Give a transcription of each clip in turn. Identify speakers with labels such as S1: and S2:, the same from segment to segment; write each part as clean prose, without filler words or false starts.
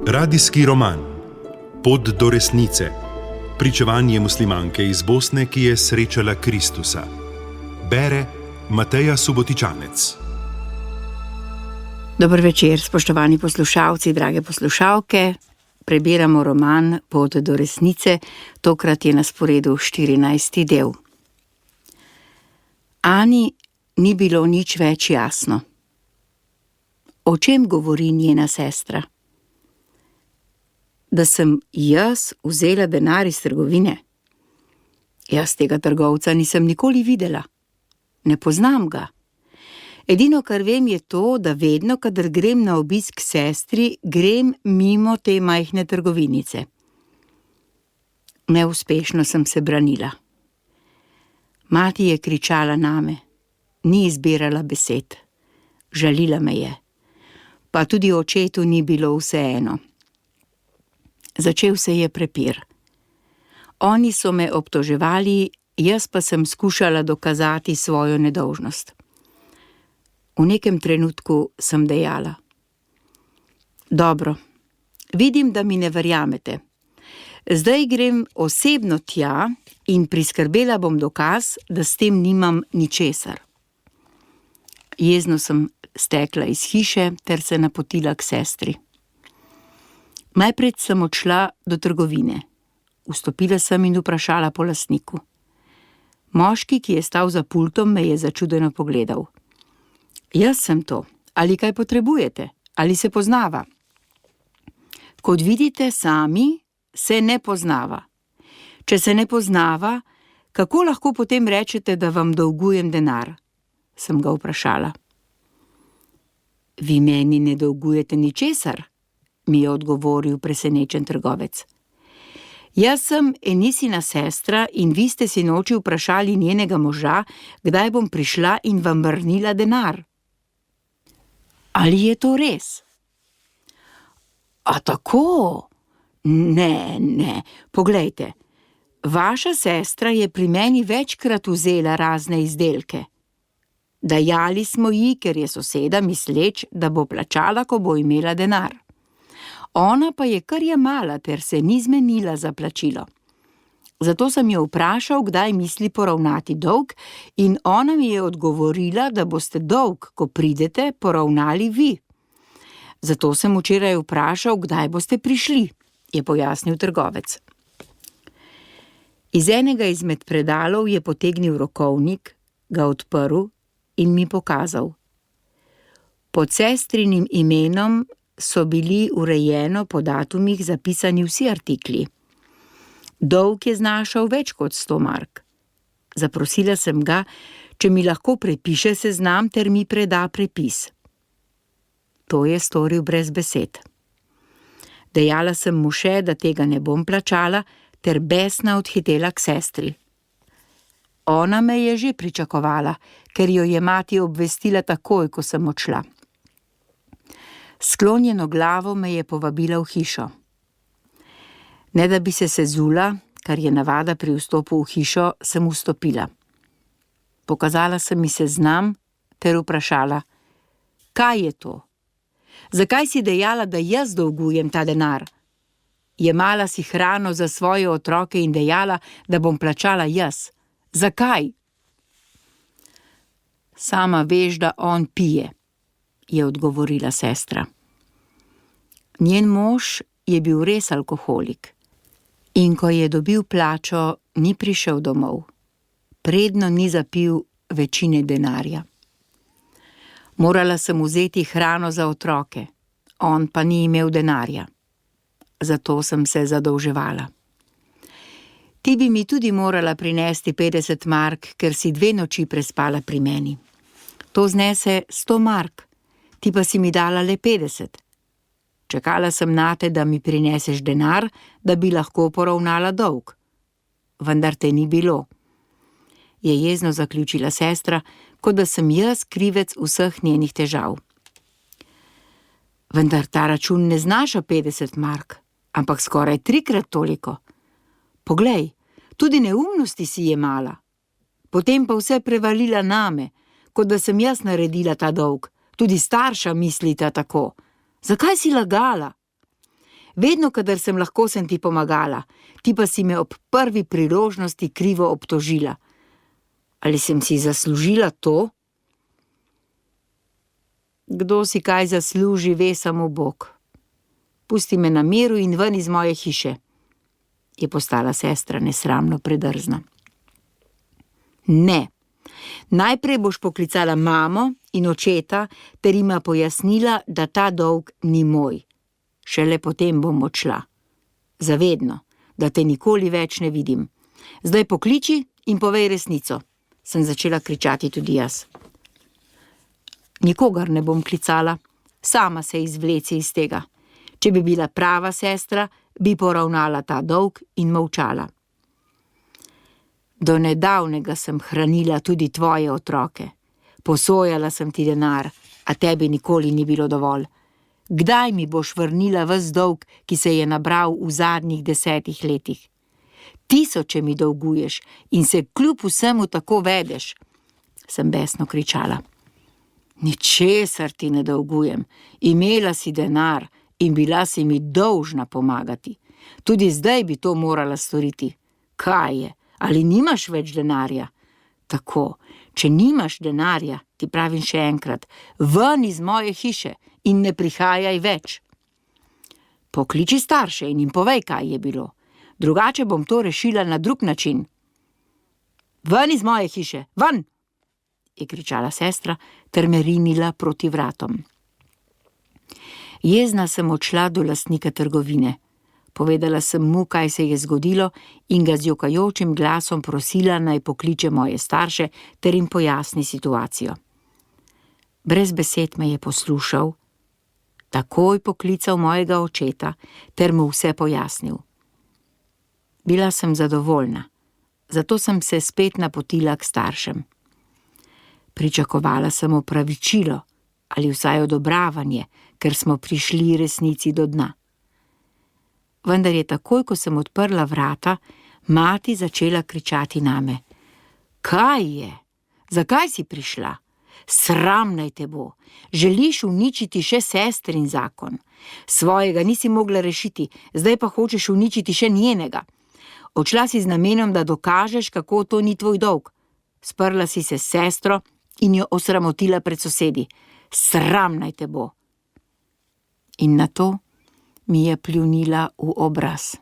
S1: Radijski roman Pot do resnice. Pričevanje muslimanke iz Bosne, ki je srečala Kristusa. Bere Mateja Subotičanec.
S2: Dober večer, spoštovani poslušalci, drage poslušalke. Prebiramo roman Pot do resnice, tokrat je na sporedu 14. del. Ani ni bilo nič več jasno. O čem govori njena sestra? Da sem jaz vzela denar iz trgovine? Jaz tega trgovca nisem nikoli videla. Ne poznam ga. Edino, kar vem, je to, da vedno, kadar grem na obisk sestri, grem mimo te majhne trgovinice. Neuspešno sem se branila. Mati je kričala name, ni izbirala besed. Žalila me je. Pa tudi očetu ni bilo vseeno. Začel se je prepir. Oni so me obtoževali, jaz pa sem skušala dokazati svojo nedolžnost. V nekem trenutku sem dejala: Dobro, vidim, da mi ne verjamete. Zdaj grem osebno tja in priskrbela bom dokaz, da s tem nimam ničesar. Jezno sem stekla iz hiše ter se napotila k sestri. Najprej sem odšla do trgovine. Vstopila sem in vprašala po lastniku. Moški, ki je stal za pultom, me je začudeno pogledal. Jaz sem to. Ali kaj potrebujete? Ali se poznava? Kot vidite sami, se ne poznava. Če se ne poznava, kako lahko potem rečete, da vam dolgujem denar? Sem ga vprašala. Vi meni ne dolgujete ničesar, mi je odgovoril presenečen trgovec. Jaz sem Enisina sestra in vi ste sinoči vprašali njenega moža, kdaj bom prišla in vam vrnila denar. Ali je to res? A tako? Ne, poglejte. Vaša sestra je pri meni večkrat vzela razne izdelke. Dajali smo ji, ker je soseda misleč, da bo plačala, ko bo imela denar. Ona pa je kar jemala ter se ni zmenila za plačilo. Zato sem jo vprašal, kdaj misli poravnati dolg, in ona mi je odgovorila, da boste dolg, ko pridete, poravnali vi. Zato sem včeraj vprašal, kdaj boste prišli, je pojasnil trgovec. Iz enega izmed predalov je potegnil rokovnik, ga odprl in mi pokazal. Pod sestrinim imenom so bili urejeno po datumih zapisani vsi artikli. Dolg je znašal več kot 100 mark. Zaprosila sem ga, če mi lahko prepiše seznam ter mi preda prepis. To je storil brez besed. Dejala sem mu še, da tega ne bom plačala, ter besna odhitela k sestri. Ona me je že pričakovala, ker jo je mati obvestila takoj, ko sem odšla. Sklonjeno glavo me je povabila v hišo. Ne da bi se sezula, kar je navada pri vstopu v hišo, sem vstopila. Pokazala sem mi seznam ter vprašala: Kaj je to? Zakaj si dejala, da jaz dolgujem ta denar? Jemala si hrano za svoje otroke in dejala, da bom plačala jaz. Zakaj? Sama veš, da on pije, je odgovorila sestra. Njen mož je bil res alkoholik. In ko je dobil plačo, ni prišel domov. Predno ni zapil večine denarja. Morala sem vzeti hrano za otroke, on pa ni imel denarja. Zato sem se zadolževala. Ti bi mi tudi morala prinesti 50 mark, ker si 2 noči prespala pri meni. To znese 100 mark, ti pa si mi dala le 50. Čakala sem nate, da mi prineseš denar, da bi lahko poravnala dolg. Vendar te ni bilo. Je jezno zaključila sestra, kot da sem jaz krivec vseh njenih težav. Vendar ta račun ne znaša 50 mark, ampak skoraj 3-krat toliko. Poglej, tudi neumnosti si jemala. Potem pa vse prevalila name. kot da sem jaz naredila ta dolg. Tudi starša mislita tako. Zakaj si lagala? Vedno, kadar sem lahko, sem ti pomagala, ti pa si me ob prvi priložnosti krivo obtožila. Ali sem si zaslužila to? Kdo si kaj zasluži, ve samo Bog. Pusti me na miru in ven iz moje hiše, je postala sestra nesramno predrzna. Ne, najprej boš poklicala mamo in očeta ter jima pojasnila, da ta dolg ni moj. Šele potem bom odšla. Zavedno, da te nikoli več ne vidim. Zdaj pokliči in povej resnico, sem začela kričati tudi jaz. Nikogar ne bom klicala, sama se izvleci iz tega. Če bi bila prava sestra, bi poravnala ta dolg in molčala. Do nedavnega sem hranila tudi tvoje otroke. Posojala sem ti denar, a tebi nikoli ni bilo dovolj. Kdaj mi boš vrnila ves dolg, ki se je nabral v zadnjih 10 letih? 1000 mi dolguješ in se kljub vsemu tako vedeš, sem besno kričala. Ničesar ti ne dolgujem, imela si denar in bila si mi dolžna pomagati. Tudi zdaj bi to morala storiti. Kaj je? Ali nimaš več denarja? Tako, če nimaš denarja, ti pravim še enkrat, ven iz moje hiše in ne prihajaj več. Pokliči starše in jim povej, kaj je bilo. Drugače bom to rešila na drug način. Ven iz moje hiše, ven! Je kričala sestra ter me rinila proti vratom. Jezna sem odšla do lastnika trgovine. Povedala sem mu, kaj se je zgodilo in ga z jokajočim glasom prosila, naj pokliče moje starše ter jim pojasni situacijo. Brez besed me je poslušal, takoj poklical mojega očeta ter mu vse pojasnil. Bila sem zadovoljna, zato sem se spet napotila k staršem. Pričakovala sem opravičilo ali vsaj odobravanje, ker smo prišli resnici do dna. Vendar je takoj, ko sem odprla vrata, mati začela kričati name. Kaj je? Zakaj si prišla? Sram naj te bo. Želiš uničiti še sestrin zakon. Svojega nisi mogla rešiti, zdaj pa hočeš uničiti še njenega. Odšla si z namenom, da dokažeš, kako to ni tvoj dolg. Sprla si se s sestro in jo osramotila pred sosedi. Sram naj te bo. In nato mi je pljunila v obraz.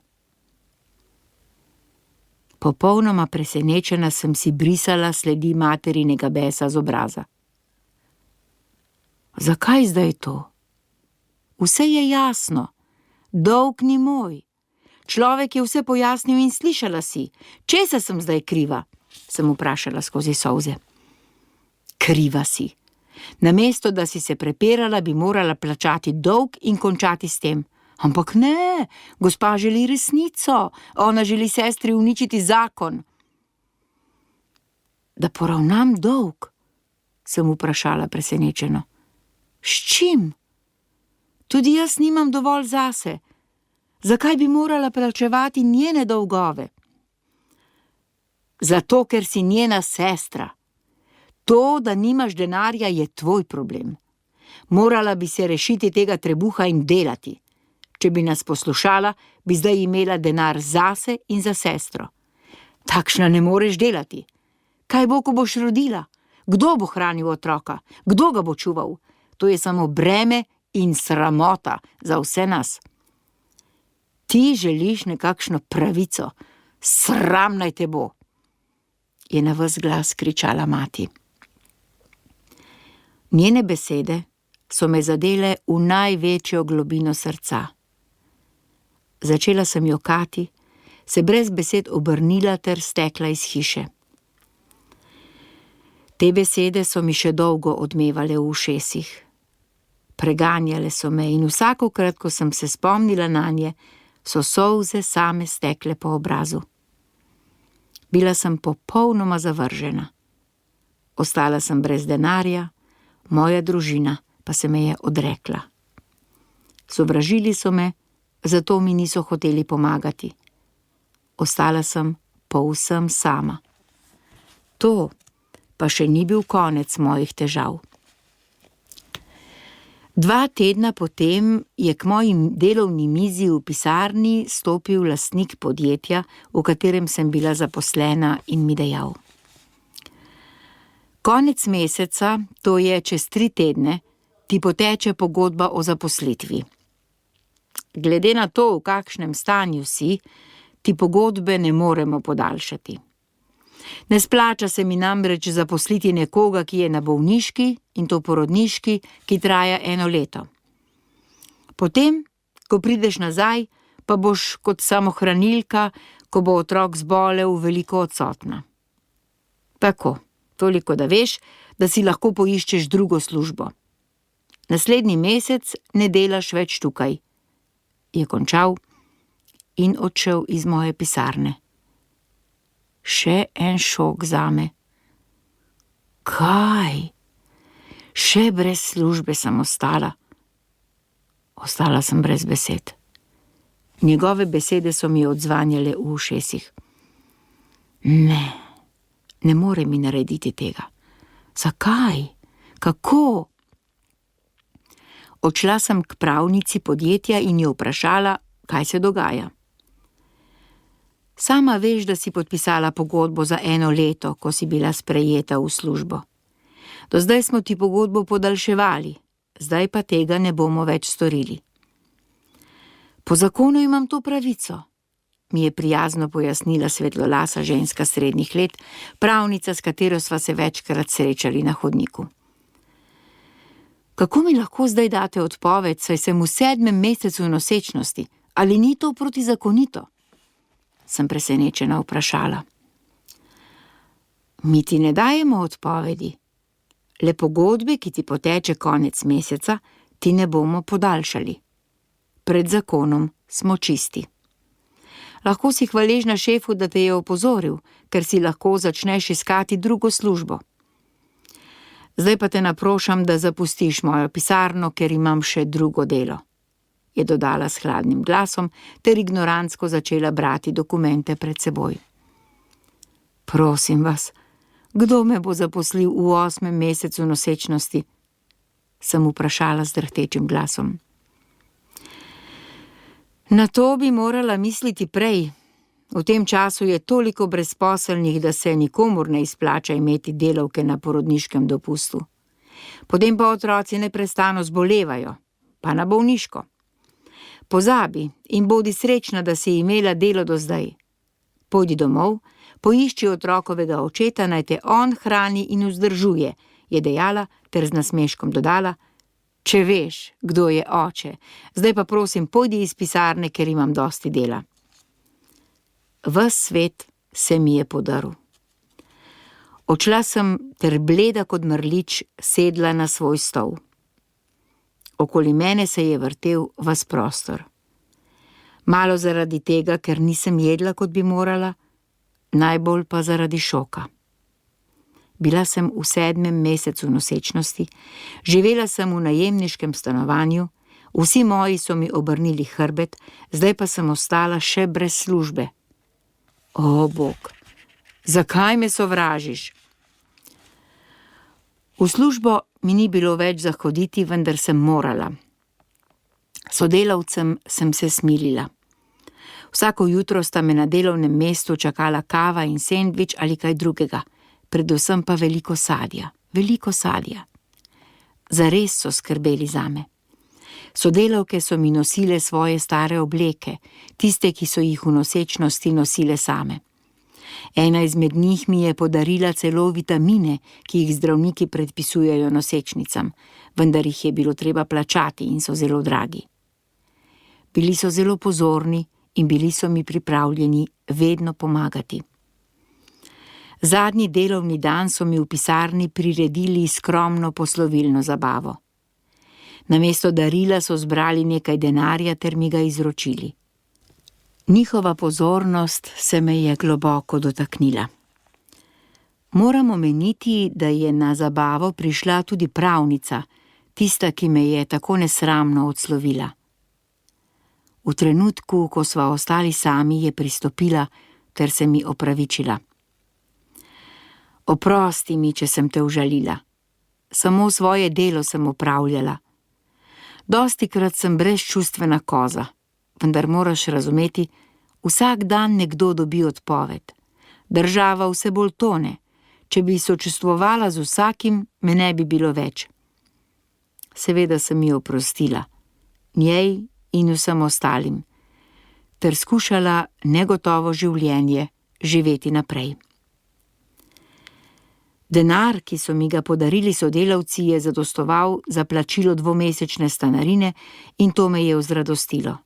S2: Popolnoma presenečena sem si brisala sledi materinega besa z obraza. Zakaj zdaj to? Vse je jasno. Dolg ni moj. Človek je vse pojasnil in slišala si. Česa sem zdaj kriva? Sem vprašala skozi solze. Kriva si. Namesto, da si se prepirala, bi morala plačati dolg in končati s tem. Ampak ne, gospa želi resnico. Ona želi sestri uničiti zakon. Da poravnam dolg? Sem vprašala presenečeno. S čim? Tudi jaz nimam dovolj zase. Zakaj bi morala plačevati njene dolgove? Zato, ker si njena sestra. To, da nimaš denarja, je tvoj problem. Morala bi se rešiti tega trebuha in delati. Če bi nas poslušala, bi zdaj imela denar zase in za sestro. Takšna ne moreš delati. Kaj bo, ko boš rodila? Kdo bo hranil otroka? Kdo ga bo čuval? To je samo breme in sramota za vse nas. Ti želiš nekakšno pravico. Sram naj te bo, je na ves glas kričala mati. Njene besede so me zadele v največjo globino srca. Začela sem jokati, se brez besed obrnila ter stekla iz hiše. Te besede so mi še dolgo odmevale v ušesih. Preganjale so me in vsakokrat, ko sem se spomnila nanje, so solze same stekle po obrazu. Bila sem popolnoma zavržena. Ostala sem brez denarja, moja družina pa se me je odrekla. Sovražili so me, zato mi niso hoteli pomagati. Ostala sem povsem sama. To, pa še ni bil konec mojih težav. 2 tedna potem je k moji delovni mizi v pisarni stopil lastnik podjetja, v katerem sem bila zaposlena, in mi dejal: konec meseca, to je čez 3 tedne, ti poteče pogodba o zaposlitvi. Glede na to, v kakšnem stanju si, ti pogodbe ne moremo podaljšati. Ne splača se mi namreč zaposliti nekoga, ki je na bolniški, in to porodniški, ki traja 1 leto. Potem, ko prideš nazaj, pa boš kot samohranilka, ko bo otrok zbolel, veliko odsotna. Tako, toliko da veš, da si lahko poiščeš drugo službo. Naslednji mesec ne delaš več tukaj, je končal in odšel iz moje pisarne. Še en šok zame. Kaj? Še brez službe sem ostala. Ostala sem brez besed. Njegove besede so mi odzvanjale v ušesih. Ne more mi narediti tega. Zakaj? Kako? Odšla sem k pravnici podjetja in jo vprašala, kaj se dogaja. Sama veš, da si podpisala pogodbo za 1 leto, ko si bila sprejeta v službo. Do zdaj smo ti pogodbo podaljševali, zdaj pa tega ne bomo več storili. Po zakonu imam to pravico, mi je prijazno pojasnila svetlolasa ženska srednjih let, pravnica, s katero sva se večkrat srečali na hodniku. Kako mi lahko zdaj date odpoved, saj sem v 7. mesecu nosečnosti? Ali ni to protizakonito? Sem presenečena vprašala. Mi ti ne dajemo odpovedi. Le pogodbe, ki ti poteče konec meseca, ti ne bomo podaljšali. Pred zakonom smo čisti. Lahko si hvaležna šefu, da te je opozoril, ker si lahko začneš iskati drugo službo. Zdaj pa te naprošam, da zapustiš mojo pisarno, ker imam še drugo delo, je dodala s hladnim glasom ter ignorantsko začela brati dokumente pred seboj. Prosim vas, kdo me bo zaposlil v 8. mesecu nosečnosti? Sem vprašala z drhtečim glasom. Na to bi morala misliti prej. V tem času je toliko brezposelnih, da se nikomur ne izplača imeti delavke na porodniškem dopustu. Potem pa otroci neprestano zbolevajo, pa na bolniško. Pozabi in bodi srečna, da si imela delo do zdaj. Pojdi domov, poišči otrokovega očeta, naj te on hrani in vzdržuje, je dejala ter z nasmeškom dodala, če veš, kdo je oče, zdaj pa prosim pojdi iz pisarne, ker imam dosti dela. Ves svet se mi je podaril. Odšla sem ter bleda kot mrlič sedla na svoj stol. Okoli mene se je vrtel ves prostor. Malo zaradi tega, ker nisem jedla, kot bi morala, najbolj pa zaradi šoka. Bila sem v 7. mesecu nosečnosti, živela sem v najemniškem stanovanju, vsi moji so mi obrnili hrbet, zdaj pa sem ostala še brez službe. O, Bog, zakaj me sovražiš? V službo mi ni bilo več za hoditi, vendar sem morala. Sodelavcem sem se smilila. Vsako jutro sta me na delovnem mestu čakala kava in sendvič ali kaj drugega, predvsem pa veliko sadja, veliko sadja. Zares so skrbeli zame. Sodelavke so mi nosile svoje stare obleke, tiste, ki so jih v nosečnosti nosile same. Ena izmed njih mi je podarila celo vitamine, ki jih zdravniki predpisujejo nosečnicam, vendar jih je bilo treba plačati in so zelo dragi. Bili so zelo pozorni in bili so mi pripravljeni vedno pomagati. Zadnji delovni dan so mi v pisarni priredili skromno poslovilno zabavo. Namesto darila so zbrali nekaj denarja ter mi ga izročili. Njihova pozornost se me je globoko dotaknila. Moram omeniti, da je na zabavo prišla tudi pravnica, tista, ki me je tako nesramno odslovila. V trenutku, ko sva ostali sami, je pristopila ter se mi opravičila. Oprosti mi, če sem te užalila. Samo svoje delo sem opravljala. Dostikrat sem brezčustvena koza, vendar moraš razumeti, vsak dan nekdo dobi odpoved. Država vse bolj tone. Če bi sočustvovala z vsakim, me ne bi bilo več. Seveda sem ji oprostila, njej in vsem ostalim, ter skušala negotovo življenje živeti naprej. Denar, ki so mi ga podarili sodelavci, je zadostoval za plačilo 2-mesečne stanarine in to me je vzradostilo.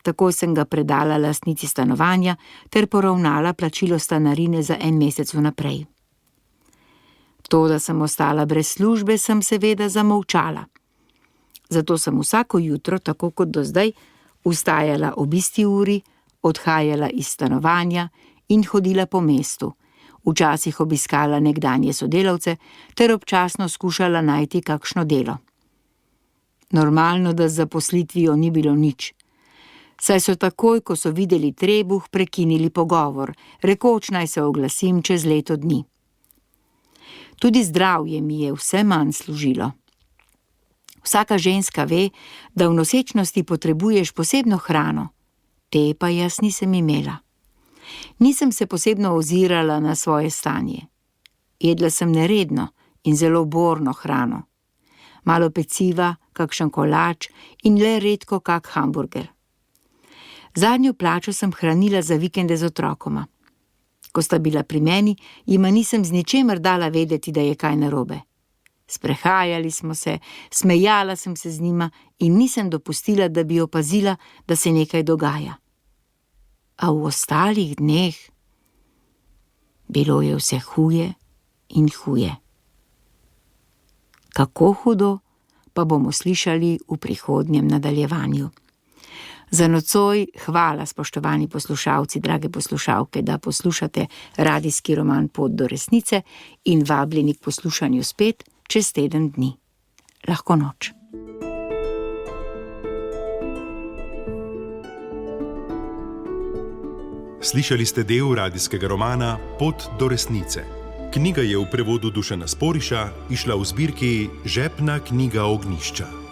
S2: Takoj sem ga predala lastnici stanovanja ter poravnala plačilo stanarine za 1 mesec vnaprej. To, da sem ostala brez službe, sem seveda zamolčala. Zato sem vsako jutro, tako kot do zdaj, vstajala ob isti uri, odhajala iz stanovanja in hodila po mestu, včasih obiskala nekdanje sodelavce ter občasno skušala najti kakšno delo. Normalno, da z zaposlitvijo ni bilo nič. Saj so takoj, ko so videli trebuh, prekinili pogovor, rekoč naj se oglasim čez leto dni. Tudi zdravje mi je vse manj služilo. Vsaka ženska ve, da v nosečnosti potrebuješ posebno hrano, te pa jaz nisem imela. Nisem se posebno ozirala na svoje stanje. Jedla sem neredno in zelo borno hrano. Malo peciva, kakšen kolač in le redko kak hamburger. Zadnjo plačo sem hranila za vikende z otrokoma. Ko sta bila pri meni, jima nisem z ničemer dala vedeti, da je kaj narobe. Sprehajali smo se, smejala sem se z njima in nisem dopustila, da bi opazila, da se nekaj dogaja. A v ostalih dneh bilo je vse huje in huje. Kako hudo, pa bomo slišali v prihodnjem nadaljevanju. Za nocoj hvala, spoštovani poslušalci, drage poslušalke, da poslušate radijski roman Pot do resnice in vabljeni k poslušanju spet čez teden dni. Lahko noč.
S1: Slišali ste del radijskega romana Pot do resnice. Knjiga je v prevodu Dušana Sporiša izšla v zbirki Žepna knjiga Ognjišča.